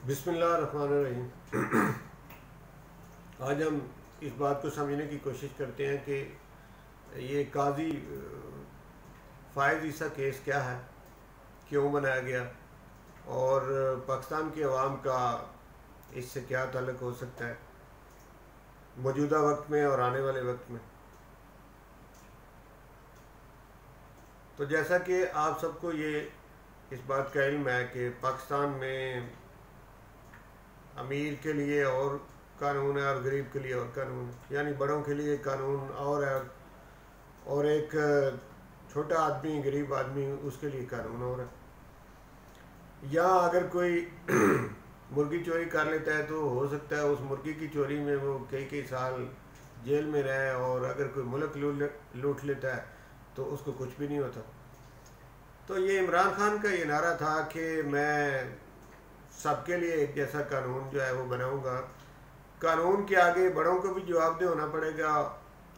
بسم اللہ الرحمن الرحیم۔ آج ہم اس بات کو سمجھنے کی کوشش کرتے ہیں کہ یہ قاضی فائز عیسیٰ کیس کیا ہے، کیوں بنایا گیا، اور پاکستان کے عوام کا اس سے کیا تعلق ہو سکتا ہے موجودہ وقت میں اور آنے والے وقت میں۔ تو جیسا کہ آپ سب کو یہ اس بات کا علم ہے کہ پاکستان میں امیر کے لیے اور قانون ہے اور غریب کے لیے اور قانون ہے، یعنی بڑوں کے لیے قانون اور ہے اور ایک چھوٹا آدمی غریب آدمی اس کے لیے قانون اور ہے۔ یا اگر کوئی مرغی چوری کر لیتا ہے تو ہو سکتا ہے اس مرغی کی چوری میں وہ کئی سال جیل میں رہے، اور اگر کوئی ملک لوٹ لیتا ہے تو اس کو کچھ بھی نہیں ہوتا۔ تو یہ عمران خان کا یہ نعرہ تھا کہ میں سب کے لیے ایک جیسا قانون جو ہے وہ بناؤں گا، قانون کے آگے بڑوں کو بھی جواب دہ ہونا پڑے گا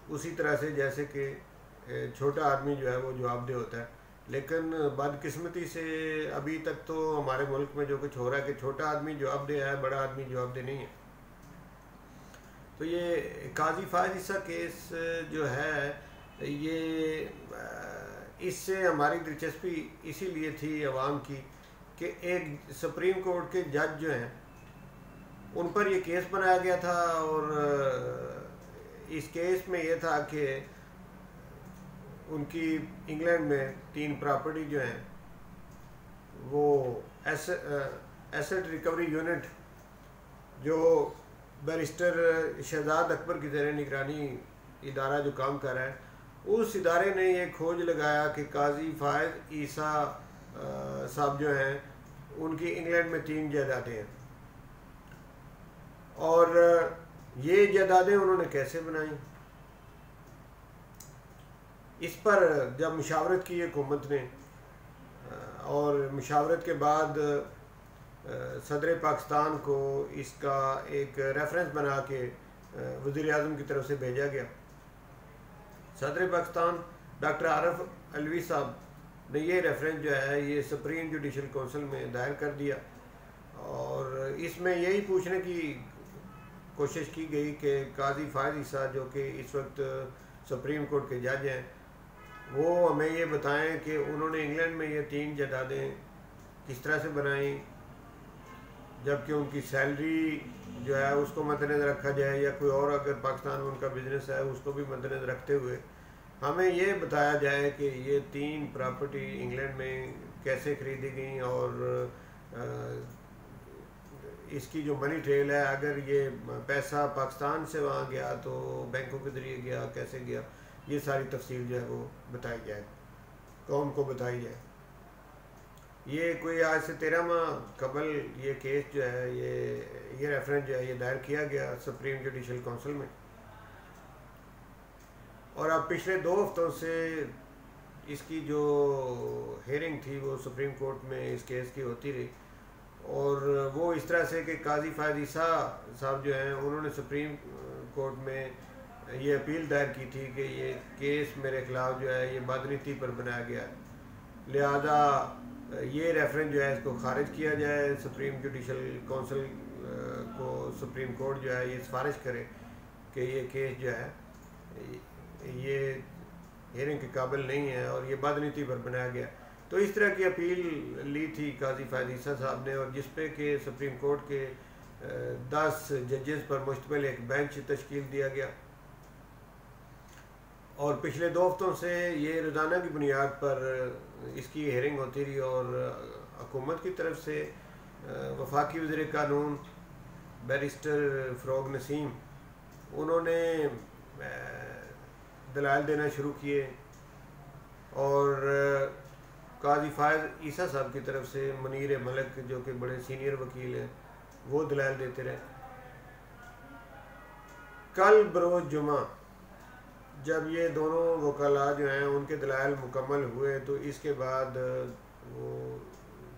اسی طرح سے جیسے کہ چھوٹا آدمی جو ہے وہ جواب دہ ہوتا ہے۔ لیکن بدقسمتی سے ابھی تک تو ہمارے ملک میں جو کچھ ہو رہا ہے کہ چھوٹا آدمی جواب دہ ہے، بڑا آدمی جواب دہ نہیں ہے۔ تو یہ قاضی فائز عیسیٰ کیس جو ہے یہ اس سے ہماری دلچسپی اسی لیے تھی عوام کی کہ ایک سپریم کورٹ کے جج جو ہیں ان پر یہ کیس بنایا گیا تھا، اور اس کیس میں یہ تھا کہ ان کی انگلینڈ میں 3 پراپرٹی جو ہیں وہ ایسٹ ریکوری یونٹ جو بیرسٹر شہزاد اکبر کی زیر نگرانی ادارہ جو کام کر رہا ہے، اس ادارے نے یہ کھوج لگایا کہ قاضی فائز عیسیٰ صاحب جو ہیں ان کی انگلینڈ میں 3 جائیدادیں ہیں، اور یہ جائیدادیں انہوں نے کیسے بنائیں۔ اس پر جب مشاورت کی حکومت نے، اور مشاورت کے بعد صدر پاکستان کو اس کا ایک ریفرنس بنا کے وزیر اعظم کی طرف سے بھیجا گیا۔ صدر پاکستان ڈاکٹر عارف علوی صاحب نے یہ ریفرنس جو ہے یہ سپریم جوڈیشل کونسل میں دائر کر دیا، اور اس میں یہی پوچھنے کی کوشش کی گئی کہ قاضی فائز عیسیٰ جو کہ اس وقت سپریم کورٹ کے جج ہیں وہ ہمیں یہ بتائیں کہ انہوں نے انگلینڈ میں یہ 3 جائیدادیں کس طرح سے بنائیں، جبکہ ان کی سیلری جو ہے اس کو مد نظر رکھا جائے، یا کوئی اور اگر پاکستان میں ان کا بزنس ہے اس کو بھی مد نظر رکھتے ہوئے ہمیں یہ بتایا جائے کہ یہ 3 پراپرٹی انگلینڈ میں کیسے خریدی گئیں، اور اس کی جو منی ٹریل ہے، اگر یہ پیسہ پاکستان سے وہاں گیا تو بینکوں کے ذریعے گیا، کیسے گیا، یہ ساری تفصیل جو ہے وہ بتائی جائے، قوم کو بتائی جائے۔ یہ کوئی آج سے 13 ماہ قبل یہ کیس جو ہے یہ ریفرنس جو ہے یہ دائر کیا گیا سپریم جوڈیشل کونسل میں، اور اب پچھلے 2 ہفتوں سے اس کی جو ہیئرنگ تھی وہ سپریم کورٹ میں اس کیس کی ہوتی رہی، اور وہ اس طرح سے کہ قاضی فائز عیسیٰ صاحب جو ہیں انہوں نے سپریم کورٹ میں یہ اپیل دائر کی تھی کہ یہ کیس میرے خلاف جو ہے یہ بدنیتی پر بنایا گیا ہے، لہذا یہ ریفرنس جو ہے اس کو خارج کیا جائے، سپریم جوڈیشل کونسل کو سپریم کورٹ جو ہے یہ سفارش کرے کہ یہ کیس جو ہے یہ ہیئرنگ کے قابل نہیں ہے اور یہ بدنیتی پر بنایا گیا۔ تو اس طرح کی اپیل لی تھی قاضی فائز عیسیٰ صاحب نے، اور جس پہ کہ سپریم کورٹ کے 10 ججز پر مشتمل ایک بینچ تشکیل دیا گیا، اور پچھلے 2 ہفتوں سے یہ روزانہ کی بنیاد پر اس کی ہیئرنگ ہوتی رہی، اور حکومت کی طرف سے وفاقی وزیر قانون بیرسٹر فروغ نسیم انہوں نے دلائل دینا شروع کیے، اور قاضی فائز عیسیٰ صاحب کی طرف سے منیر ملک جو کہ بڑے سینئر وکیل ہیں وہ دلائل دیتے رہے۔ کل بروز جمعہ جب یہ دونوں وکلاء جو ہیں ان کے دلائل مکمل ہوئے تو اس کے بعد وہ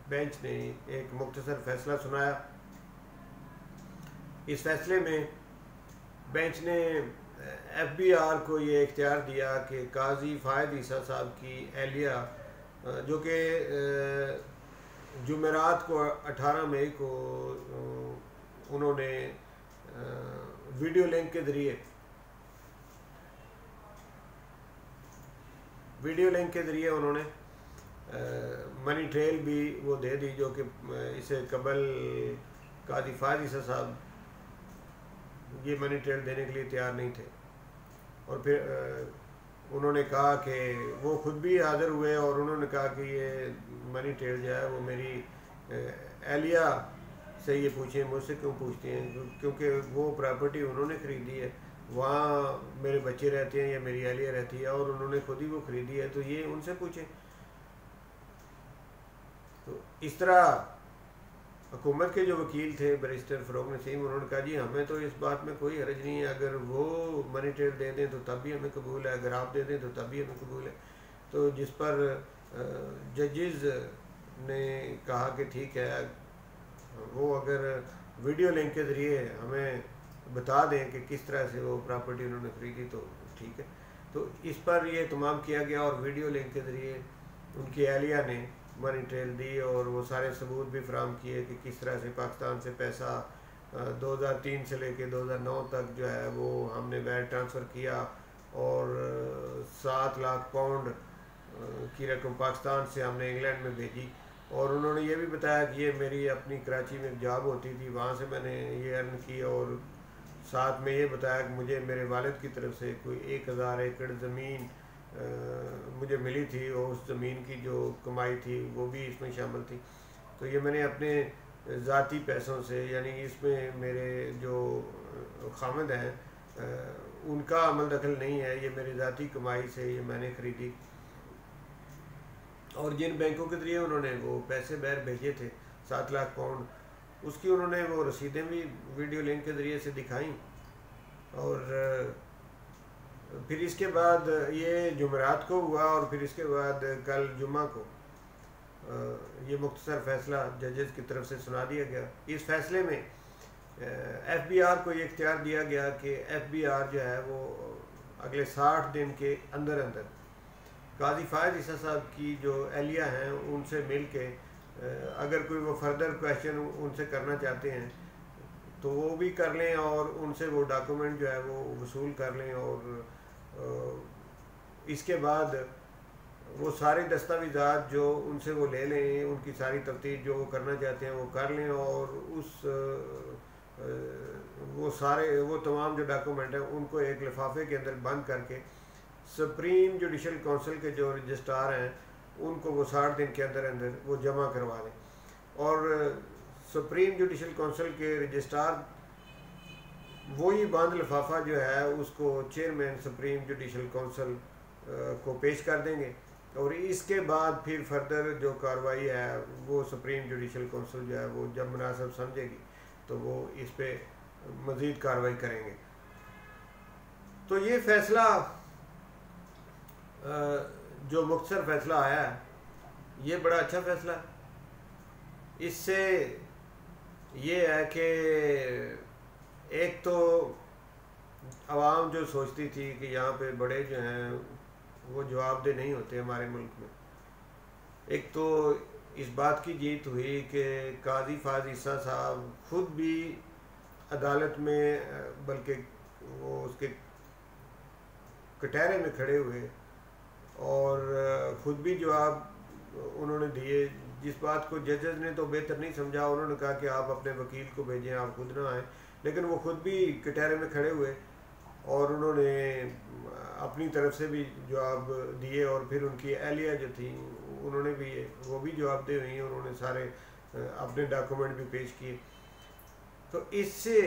بینچ نے ایک مختصر فیصلہ سنایا۔ اس فیصلے میں بینچ نے ایف بی آر کو یہ اختیار دیا کہ قاضی فائز عیسیٰ صاحب کی اہلیہ جو کہ جمعرات کو 18 مئی کو انہوں نے ویڈیو لنک کے ذریعے انہوں نے منی ٹریل بھی وہ دے دی، جو کہ اسے قبل قاضی فائز عیسیٰ صاحب یہ منی ٹریل دینے کے لیے تیار نہیں تھے، اور پھر انہوں نے کہا کہ وہ خود بھی حاضر ہوئے اور انہوں نے کہا کہ یہ منی ٹریل جو ہے وہ میری اہلیہ سے یہ پوچھیں، مجھ سے کیوں پوچھتے ہیں، کیونکہ وہ پراپرٹی انہوں نے خریدی ہے، وہاں میرے بچے رہتے ہیں یا میری اہلیہ رہتی ہے اور انہوں نے خود ہی وہ خریدی ہے، تو یہ ان سے پوچھیں۔ تو اس طرح حکومت کے جو وکیل تھے بیرسٹر فروغ نسیم، انہوں نے کہا جی ہمیں تو اس بات میں کوئی حرج نہیں ہے، اگر وہ منی ٹریل دے دیں تو تب بھی ہمیں قبول ہے، اگر آپ دے دیں تو تب بھی ہمیں قبول ہے۔ تو جس پر ججز نے کہا کہ ٹھیک ہے، وہ اگر ویڈیو لنک کے ذریعے ہمیں بتا دیں کہ کس طرح سے وہ پراپرٹی انہوں نے خریدی تو ٹھیک ہے۔ تو اس پر یہ اہتمام کیا گیا اور ویڈیو لنک کے ذریعے ان کی اہلیہ نے منی ٹریل دی، اور وہ سارے ثبوت بھی فراہم کیے کہ کس طرح سے پاکستان سے پیسہ 2003 سے لے کے 2009 تک جو ہے وہ ہم نے وائر ٹرانسفر کیا، اور 7 لاکھ پاؤنڈ کی رقم پاکستان سے ہم نے انگلینڈ میں بھیجی، اور انہوں نے یہ بھی بتایا کہ یہ میری اپنی کراچی میں جاب ہوتی تھی، وہاں سے میں نے یہ ارن کی، اور ساتھ میں یہ بتایا کہ مجھے میرے والد کی طرف سے کوئی 1000 ایکڑ زمین مجھے ملی تھی، اور اس زمین کی جو کمائی تھی وہ بھی اس میں شامل تھی۔ تو یہ میں نے اپنے ذاتی پیسوں سے، یعنی اس میں میرے جو خامد ہیں ان کا عمل دخل نہیں ہے، یہ میری ذاتی کمائی سے یہ میں نے خریدی، اور جن بینکوں کے ذریعے انہوں نے وہ پیسے باہر بھیجے تھے 7 لاکھ پاؤنڈ، اس کی انہوں نے وہ رسیدیں بھی ویڈیو لنک کے ذریعے سے دکھائیں۔ اور پھر اس کے بعد یہ جمعرات کو ہوا، اور پھر اس کے بعد کل جمعہ کو یہ مختصر فیصلہ ججز کی طرف سے سنا دیا گیا۔ اس فیصلے میں ایف بی آر کو یہ اختیار دیا گیا کہ ایف بی آر جو ہے وہ اگلے 60 دن کے اندر قاضی فائز عیسیٰ صاحب کی جو اہلیہ ہیں ان سے مل کے اگر کوئی وہ فردر کویشچن ان سے کرنا چاہتے ہیں تو وہ بھی کر لیں، اور ان سے وہ ڈاکومنٹ جو ہے وہ وصول کر لیں، اور اس کے بعد وہ سارے دستاویزات جو ان سے وہ لے لیں، ان کی ساری تفتیش جو وہ کرنا چاہتے ہیں وہ کر لیں، اور وہ تمام جو ڈاکومنٹ ہیں ان کو ایک لفافے کے اندر بند کر کے سپریم جوڈیشل کونسل کے جو رجسٹرار ہیں ان کو وہ 60 دن کے اندر وہ جمع کروا دیں، اور سپریم جوڈیشل کونسل کے رجسٹرار وہی بند لفافہ جو ہے اس کو چیئرمین سپریم جوڈیشل کونسل کو پیش کر دیں گے، اور اس کے بعد پھر فردر جو کارروائی ہے وہ سپریم جوڈیشل کونسل جو ہے وہ جب مناسب سمجھے گی تو وہ اس پہ مزید کارروائی کریں گے۔ تو یہ فیصلہ جو مختصر فیصلہ آیا ہے یہ بڑا اچھا فیصلہ ہے۔ اس سے یہ ہے کہ ایک تو عوام جو سوچتی تھی کہ یہاں پہ بڑے جو ہیں وہ جواب دہ نہیں ہوتے ہمارے ملک میں، ایک تو اس بات کی جیت ہوئی کہ قاضی فائز عیسیٰ صاحب خود بھی عدالت میں، بلکہ وہ اس کے کٹہرے میں کھڑے ہوئے اور خود بھی جواب انہوں نے دیے، جس بات کو ججز نے تو بہتر نہیں سمجھا، انہوں نے کہا کہ آپ اپنے وکیل کو بھیجیں، آپ خود نہ آئیں، لیکن وہ خود بھی کٹہرے میں کھڑے ہوئے اور انہوں نے اپنی طرف سے بھی جواب دیے، اور پھر ان کی اہلیہ جو تھی انہوں نے بھی وہ بھی جواب دے ہوئی، انہوں نے سارے اپنے ڈاکومنٹ بھی پیش کیے۔ تو اس سے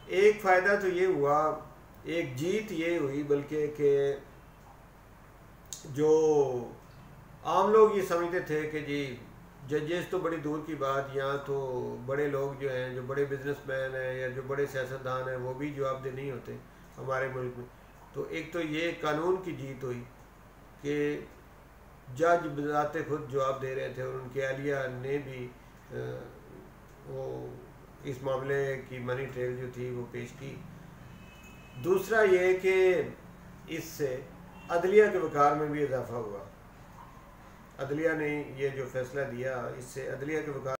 ایک فائدہ تو یہ ہوا، ایک جیت یہ ہوئی، بلکہ کہ جو عام لوگ یہ سمجھتے تھے کہ جی ججز تو بڑی دور کی بات، یہاں تو بڑے لوگ جو ہیں، جو بڑے بزنس مین ہیں یا جو بڑے سیاستدان ہیں وہ بھی جواب دہ نہیں ہوتے ہمارے ملک میں۔ تو ایک تو یہ قانون کی جیت ہوئی کہ جج بذات خود جواب دے رہے تھے، اور ان کی اہلیہ نے بھی وہ اس معاملے کی منی ٹریل جو تھی وہ پیش کی۔ دوسرا یہ کہ اس سے عدلیہ کے وقار میں بھی اضافہ ہوا۔ عدلیہ نے یہ جو فیصلہ دیا، اس سے عدلیہ کے وکالت